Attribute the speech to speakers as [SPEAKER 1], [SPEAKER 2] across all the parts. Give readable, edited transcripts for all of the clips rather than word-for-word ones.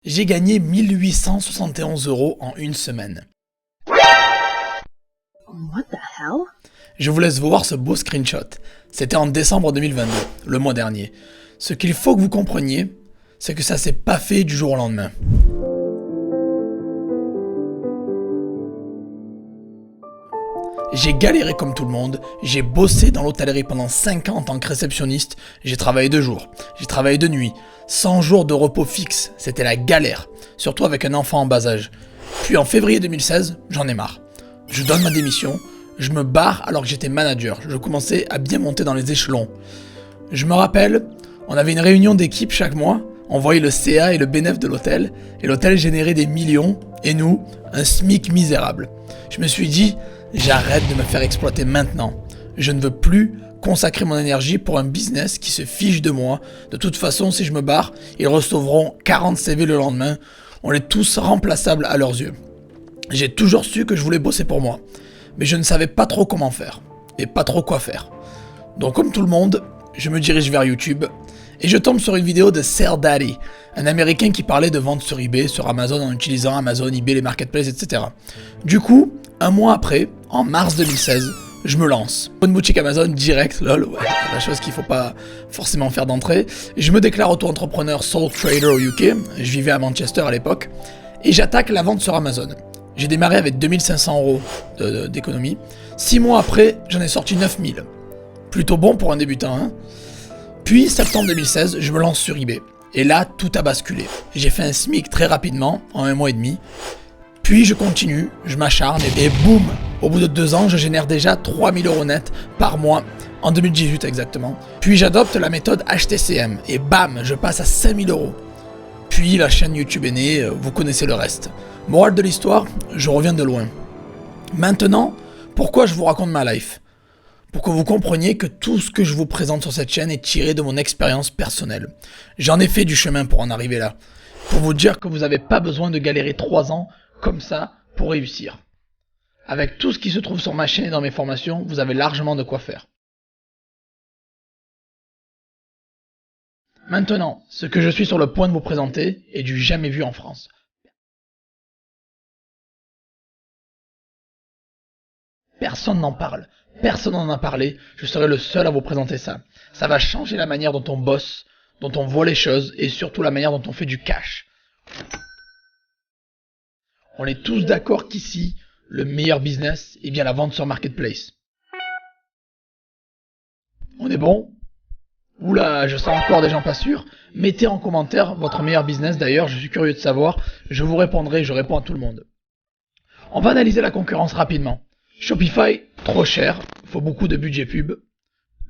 [SPEAKER 1] J'ai gagné 1871 € en une semaine.
[SPEAKER 2] What the hell?
[SPEAKER 1] Je vous laisse voir ce beau screenshot. C'était en décembre 2022, le mois dernier. Ce qu'il faut que vous compreniez, c'est que ça s'est pas fait du jour au lendemain. J'ai galéré comme tout le monde, j'ai bossé dans l'hôtellerie pendant 5 ans en tant que réceptionniste, j'ai travaillé de jour, j'ai travaillé de nuit, 100 jours de repos fixe, c'était la galère, surtout avec un enfant en bas âge. Puis en février 2016, j'en ai marre. Je donne ma démission, je me barre alors que j'étais manager, je commençais à bien monter dans les échelons. Je me rappelle, on avait une réunion d'équipe chaque mois, on voyait le CA et le bénéfice de l'hôtel, et l'hôtel générait des millions, et nous, un SMIC misérable. Je me suis dit, j'arrête de me faire exploiter maintenant. Je ne veux plus consacrer mon énergie pour un business qui se fiche de moi. De toute façon, si je me barre, ils recevront 40 CV le lendemain. On est tous remplaçables à leurs yeux. J'ai toujours su que je voulais bosser pour moi, mais je ne savais pas trop comment faire, et pas trop quoi faire. Donc comme tout le monde, je me dirige vers YouTube, et je tombe sur une vidéo de Sell Daddy, un américain qui parlait de vente sur eBay, sur Amazon en utilisant Amazon, eBay, les marketplaces, etc. Du coup, un mois après, en mars 2016, je me lance. Une boutique Amazon direct, lol, ouais, la chose qu'il faut pas forcément faire d'entrée. Je me déclare auto-entrepreneur sole trader au UK, je vivais à Manchester à l'époque, et j'attaque la vente sur Amazon. J'ai démarré avec 2500 € d'économie. 6 mois après, j'en ai sorti 9000. Plutôt bon pour un débutant, hein. Puis, septembre 2016, je me lance sur eBay. Et là, tout a basculé. J'ai fait un SMIC très rapidement, en un mois et demi. Puis je continue, je m'acharne et boum, au bout de 2 ans, je génère déjà 3000 € net par mois, en 2018 exactement. Puis j'adopte la méthode HTCM et bam, je passe à 5000 €. Puis la chaîne YouTube est née, vous connaissez le reste. Morale de l'histoire, je reviens de loin. Maintenant, pourquoi je vous raconte ma life ? Pour que vous compreniez que tout ce que je vous présente sur cette chaîne est tiré de mon expérience personnelle. J'en ai fait du chemin pour en arriver là. Pour vous dire que vous n'avez pas besoin de galérer 3 ans comme ça pour réussir. Avec tout ce qui se trouve sur ma chaîne et dans mes formations, vous avez largement de quoi faire. Maintenant, ce que je suis sur le point de vous présenter est du jamais vu en France. Personne n'en parle, personne n'en a parlé, je serai le seul à vous présenter ça. Ça va changer la manière dont on bosse, dont on voit les choses et surtout la manière dont on fait du cash. On est tous d'accord qu'ici, le meilleur business est bien la vente sur Marketplace. On est bon ? Oula, je sens encore des gens pas sûrs. Mettez en commentaire votre meilleur business d'ailleurs, je suis curieux de savoir. Je vous répondrai, je réponds à tout le monde. On va analyser la concurrence rapidement. Shopify, trop cher, faut beaucoup de budget pub.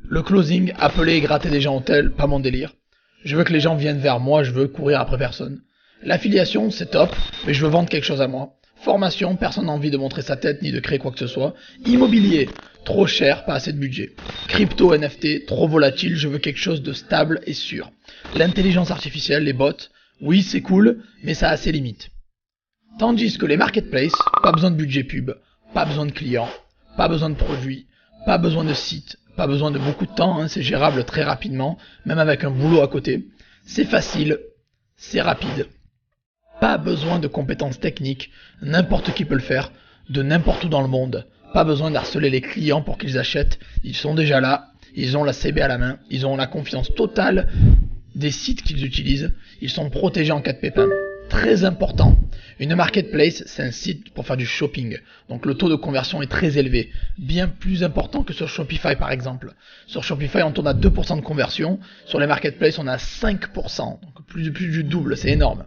[SPEAKER 1] Le closing, appeler et gratter des gens au tel, pas mon délire. Je veux que les gens viennent vers moi, je veux courir après personne. L'affiliation, c'est top, mais je veux vendre quelque chose à moi. Formation, personne n'a envie de montrer sa tête ni de créer quoi que ce soit. Immobilier, trop cher, pas assez de budget. Crypto, NFT, trop volatile, je veux quelque chose de stable et sûr. L'intelligence artificielle, les bots, oui c'est cool, mais ça a ses limites. Tandis que les marketplaces, pas besoin de budget pub, pas besoin de clients, pas besoin de produits, pas besoin de site, pas besoin de beaucoup de temps, hein, c'est gérable très rapidement, même avec un boulot à côté. C'est facile, c'est rapide. Pas besoin de compétences techniques, n'importe qui peut le faire, de n'importe où dans le monde. Pas besoin d'harceler les clients pour qu'ils achètent, ils sont déjà là, ils ont la CB à la main, ils ont la confiance totale des sites qu'ils utilisent, ils sont protégés en cas de pépin. Très important, une marketplace c'est un site pour faire du shopping, donc le taux de conversion est très élevé, bien plus important que sur Shopify par exemple. Sur Shopify on tourne à 2% de conversion, sur les marketplaces on a 5%, donc plus du double, c'est énorme.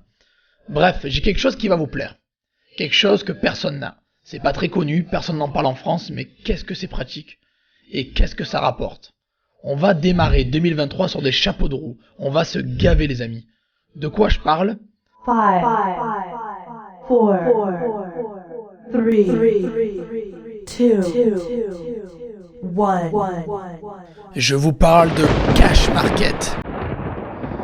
[SPEAKER 1] Bref, j'ai quelque chose qui va vous plaire. Quelque chose que personne n'a. C'est pas très connu, personne n'en parle en France, mais qu'est-ce que c'est pratique? Et qu'est-ce que ça rapporte? On va démarrer 2023 sur des chapeaux de roue. On va se gaver les amis. De quoi je parle?
[SPEAKER 2] 5, 4, 3, 2, 1.
[SPEAKER 1] Je vous parle de cash market.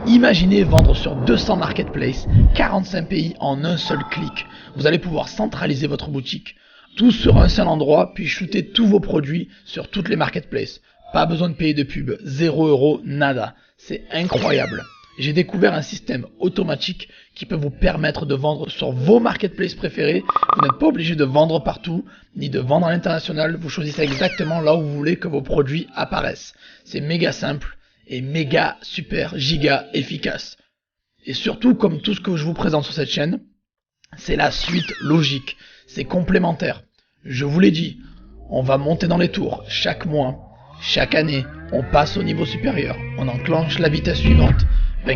[SPEAKER 1] Imaginez vendre sur 200 marketplaces, 45 pays en un seul clic. Vous allez pouvoir centraliser votre boutique, tout sur un seul endroit, puis shooter tous vos produits sur toutes les marketplaces. Pas besoin de payer de pub, 0 €, nada. C'est incroyable. J'ai découvert un système automatique qui peut vous permettre de vendre sur vos marketplaces préférés. Vous n'êtes pas obligé de vendre partout, ni de vendre à l'international. Vous choisissez exactement là où vous voulez que vos produits apparaissent. C'est méga simple et méga super giga efficace. Et surtout, comme tout ce que je vous présente sur cette chaîne, c'est la suite logique. C'est complémentaire. Je vous l'ai dit, on va monter dans les tours chaque mois, chaque année. On passe au niveau supérieur. On enclenche la vitesse suivante.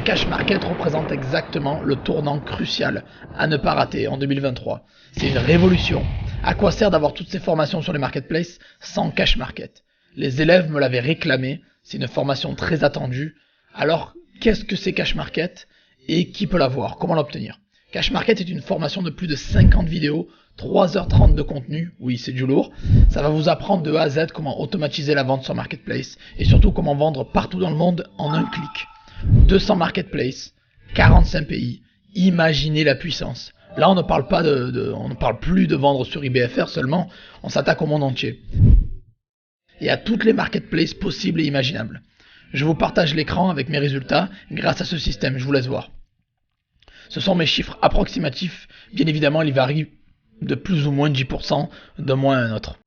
[SPEAKER 1] Cash Market représente exactement le tournant crucial à ne pas rater en 2023. C'est une révolution. À quoi sert d'avoir toutes ces formations sur les marketplaces sans Cash Market? Les élèves me l'avaient réclamé, c'est une formation très attendue. Alors, qu'est-ce que c'est Cash Market et qui peut l'avoir? Comment l'obtenir? Cash Market est une formation de plus de 50 vidéos, 3h30 de contenu, oui c'est du lourd. Ça va vous apprendre de A à Z comment automatiser la vente sur Marketplace et surtout comment vendre partout dans le monde en un clic. 200 marketplaces, 45 pays, imaginez la puissance. Là on ne parle pas on ne parle plus de vendre sur IBFR seulement, on s'attaque au monde entier. Et à toutes les marketplaces possibles et imaginables. Je vous partage l'écran avec mes résultats grâce à ce système, je vous laisse voir. Ce sont mes chiffres approximatifs, bien évidemment ils varient de plus ou moins 10% d'un mois à un autre.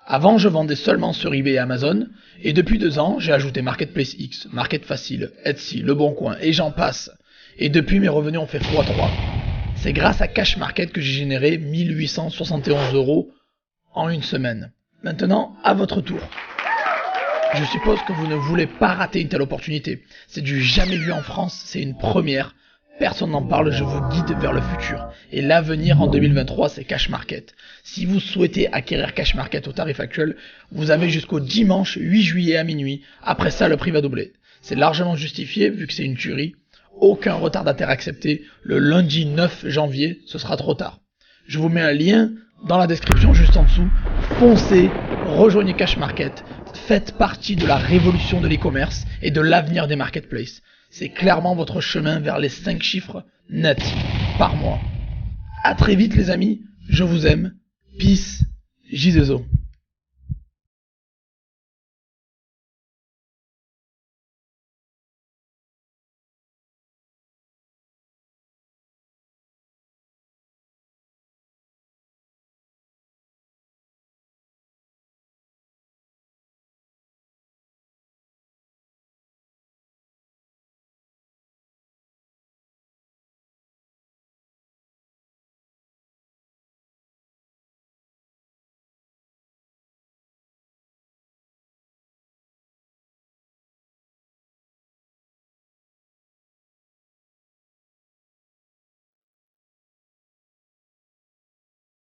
[SPEAKER 1] Avant, je vendais seulement sur eBay et Amazon, et depuis 2 ans, j'ai ajouté Marketplace X, Market Facile, Etsy, Le Bon Coin, et j'en passe. Et depuis, mes revenus ont fait x3. C'est grâce à Cash Market que j'ai généré 1871 € en une semaine. Maintenant, à votre tour. Je suppose que vous ne voulez pas rater une telle opportunité. C'est du jamais vu en France, c'est une première. Personne n'en parle, je vous guide vers le futur. Et l'avenir en 2023, c'est Cash Market. Si vous souhaitez acquérir Cash Market au tarif actuel, vous avez jusqu'au dimanche 8 juillet à minuit. Après ça, le prix va doubler. C'est largement justifié vu que c'est une tuerie. Aucun retardataire accepté. Le lundi 9 janvier, ce sera trop tard. Je vous mets un lien dans la description juste en dessous. Foncez, rejoignez Cash Market. Faites partie de la révolution de l'e-commerce et de l'avenir des marketplaces. C'est clairement votre chemin vers les 5 chiffres nets par mois. À très vite les amis, je vous aime. Peace, J2O.